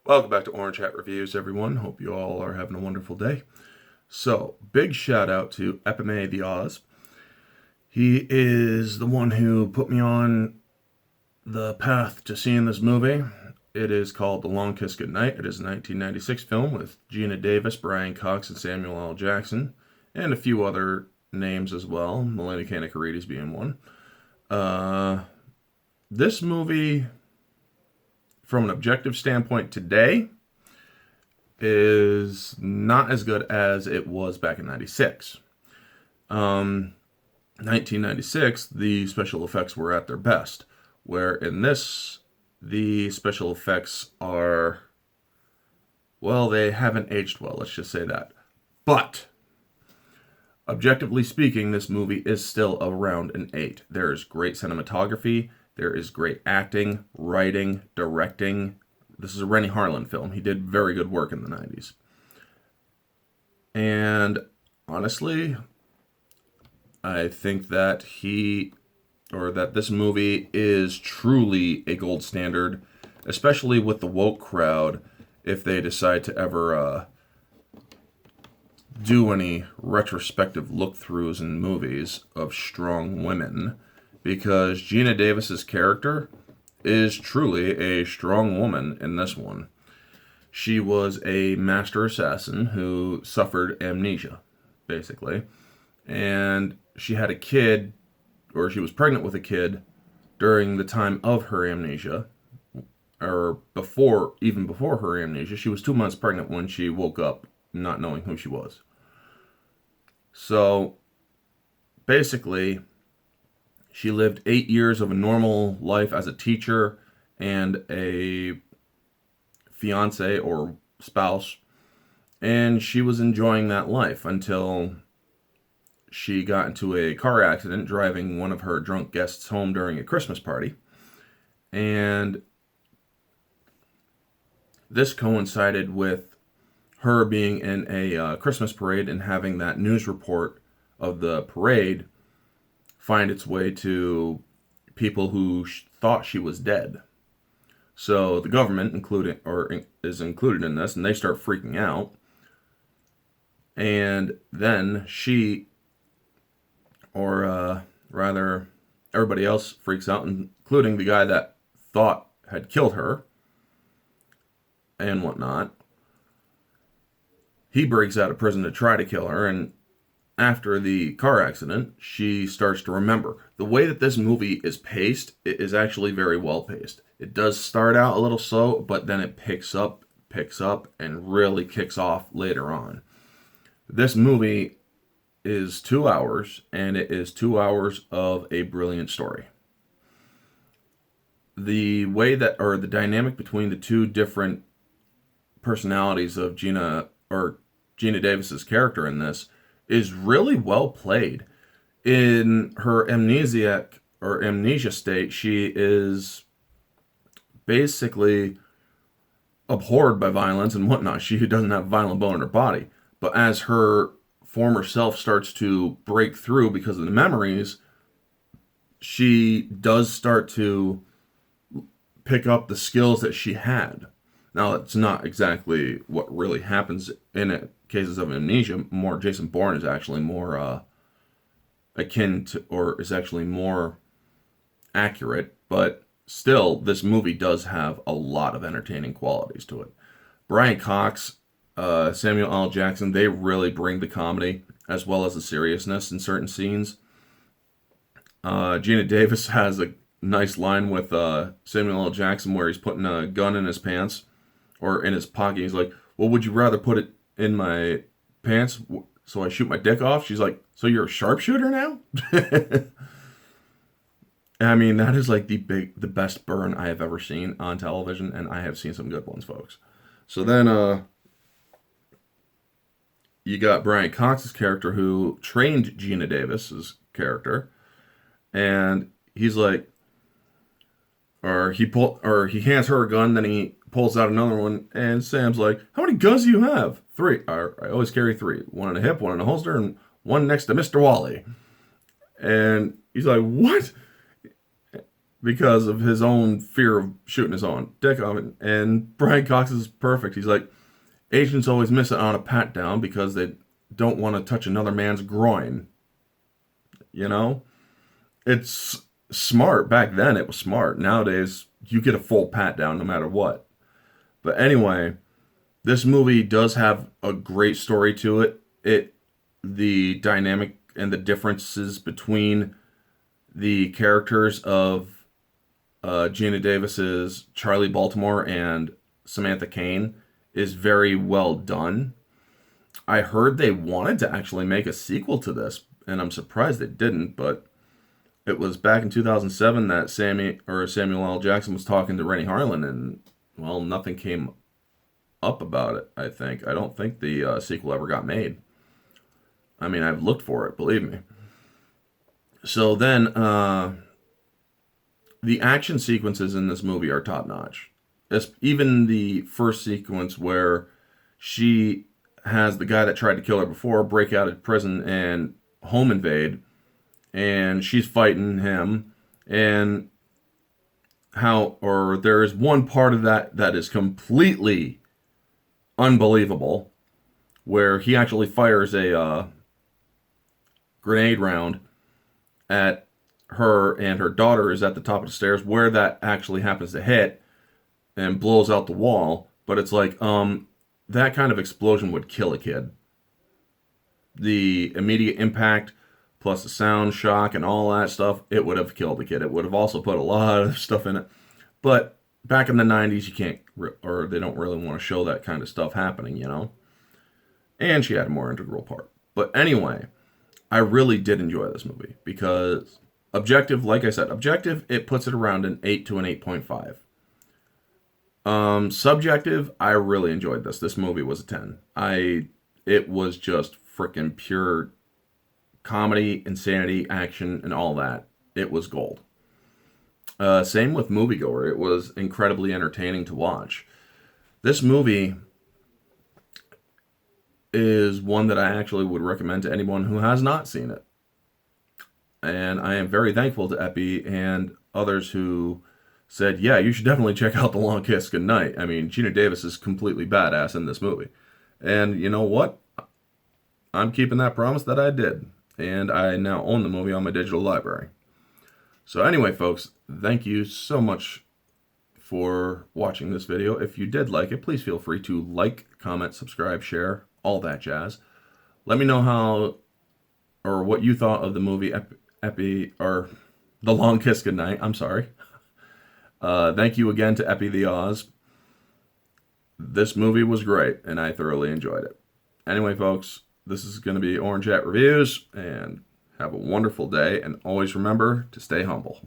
Welcome back to Orange Hat Reviews, everyone. Hope you all are having a wonderful day. So, big shout out to EpimeTheAus. He is the one who put me on the path to seeing this movie. It is called The Long Kiss Goodnight. It is a 1996 film with Gina Davis, Brian Cox, and Samuel L. Jackson, and a few other names as well, Melanie Kanakarides being one. This movie, from an objective standpoint today, is not as good as it was back in 96. 1996, the special effects were at their best, where in this, the special effects are, well, they haven't aged well, let's just say that. But, objectively speaking, this movie is still around an 8. There is great cinematography, there is great acting, writing, directing. This is a Rennie Harlin film. He did very good work in the 90s. And honestly, I think that this movie is truly a gold standard, especially with the woke crowd, if they decide to ever do any retrospective look-throughs in movies of strong women, because Gina Davis's character is truly a strong woman in this one. She was a master assassin who suffered amnesia, basically. And she had a kid, or she was pregnant with a kid during the time of her amnesia, or even before her amnesia. She was 2 months pregnant when she woke up not knowing who she was. So, basically, she lived 8 years of a normal life as a teacher and a fiance or spouse, and she was enjoying that life until she got into a car accident driving one of her drunk guests home during a Christmas party. And this coincided with her being in a Christmas parade and having that news report of the parade find its way to people who thought she was dead. So the government is included in this, and they start freaking out. And then she, or rather, everybody else freaks out, including the guy that thought had killed her and whatnot. He breaks out of prison to try to kill her, and after the car accident, she starts to remember. The way that this movie is paced, it is actually very well paced. It does start out a little slow, but then it picks up, and really kicks off later on. This movie is 2 hours, and it is 2 hours of a brilliant story. The way that, or the dynamic between the two different personalities of Gina Davis's character in this is really well played. In her amnesia state, she is basically abhorred by violence and whatnot. She doesn't have a violent bone in her body. But as her former self starts to break through because of the memories, she does start to pick up the skills that she had. Now, that's not exactly what really happens in cases of amnesia. Jason Bourne is actually more akin to, or is actually more accurate, but still, this movie does have a lot of entertaining qualities to it. Brian Cox, Samuel L. Jackson, they really bring the comedy as well as the seriousness in certain scenes. Gina Davis has a nice line with Samuel L. Jackson where he's putting a gun in his pants or in his pocket. He's like, well, would you rather put it in my pants so I shoot my dick off? She's like, so you're a sharpshooter now? I mean, that is like the best burn I have ever seen on television, and I have seen some good ones, folks. So then you got Brian Cox's character who trained Gina Davis's character, and he's like, he hands her a gun, then he pulls out another one, and Sam's like, how many guns do you have? 3. I always carry 3. 1 in a hip, 1 in a holster, and 1 next to Mr. Wally. And he's like, what? because of his own fear of shooting his own dick off. And Brian Cox is perfect. He's like, Asians always miss it on a pat down because they don't want to touch another man's groin. You know? It's smart. Back then, it was smart. Nowadays, you get a full pat down no matter what. But anyway, this movie does have a great story to it. The dynamic and the differences between the characters of Gina Davis's Charlie Baltimore and Samantha Cain is very well done. I heard they wanted to actually make a sequel to this, and I'm surprised they didn't, but it was back in 2007 that Samuel L. Jackson was talking to Rennie Harlan, and, well, nothing came up about it, I think. I don't think the sequel ever got made. I mean, I've looked for it, believe me. So then, the action sequences in this movie are top notch. Even the first sequence where she has the guy that tried to kill her before break out of prison and home invade, and she's fighting him, and there is one part of that is completely unbelievable, where he actually fires a grenade round at her, and her daughter is at the top of the stairs where that actually happens to hit and blows out the wall. But it's like, that kind of explosion would kill a kid. The immediate impact plus the sound shock and all that stuff, it would have killed a kid. It would have also put a lot of stuff in it. But back in the 90s, you can't, or they don't really want to show that kind of stuff happening, you know? And she had a more integral part. But anyway, I really did enjoy this movie because objective, like I said, objective, it puts it around an 8 to an 8.5. Subjective, I really enjoyed this. This movie was a 10. It was just freaking pure comedy, insanity, action, and all that. It was gold. Same with Moviegoer. It was incredibly entertaining to watch. This movie is one that I actually would recommend to anyone who has not seen it. And I am very thankful to Epi and others who said, yeah, you should definitely check out The Long Kiss Goodnight. I mean, Gina Davis is completely badass in this movie. And you know what? I'm keeping that promise that I did. And I now own the movie on my digital library. So anyway, folks, thank you so much for watching this video. If you did like it, please feel free to like, comment, subscribe, share, all that jazz. Let me know how or what you thought of the movie The Long Kiss Goodnight. I'm sorry. Thank you again to EpimeTheAus. This movie was great, and I thoroughly enjoyed it. Anyway, folks, this is going to be Orange Hat Reviews, and have a wonderful day, and always remember to stay humble.